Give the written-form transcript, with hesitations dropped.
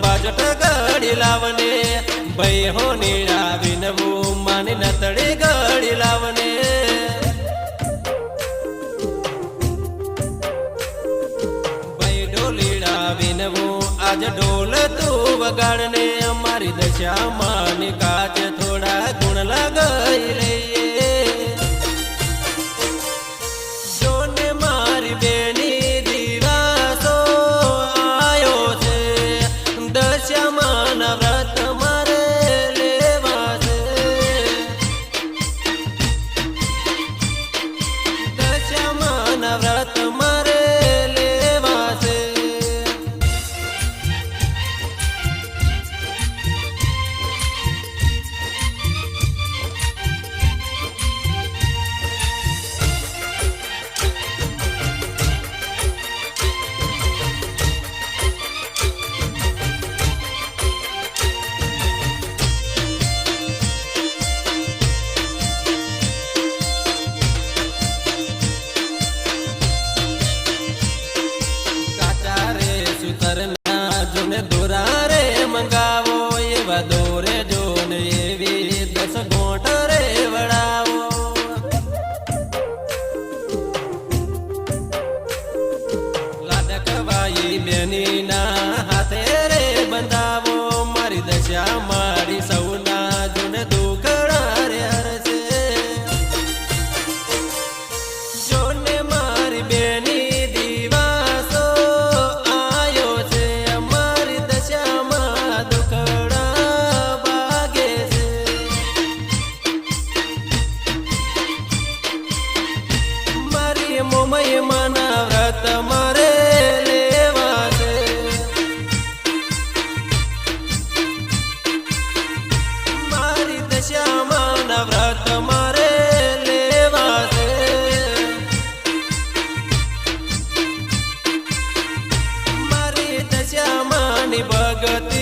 बाजट गड़ी लावने भाई हो नीड़ा विनवू मानी नतड़ी गड़ी लावने भाई डोलीड़ा विनवू आज डोल तू वगाड़ने हमारी दशा मानी काच थोड़ा गुण लगाई रही जोने मारी बेनी दिवासो आयो छे दशा माना व्रत मारे लेवा छे दशा माना व्रत मारे लेवा छे दोरारे मंगावो एवा दोरे जोन एवी 10 गोट रे वड़ावो लाडकवाई बेनी ना हाथे रे बंधावो मारी दशा मारी सौना जोन दुखड़ा रे हरसे जोने मारी बेनी मोमय माना व्रत मारे लेवा छे मारी दशा माना व्रत मारे लेवा छे मारी दशा मानी भगत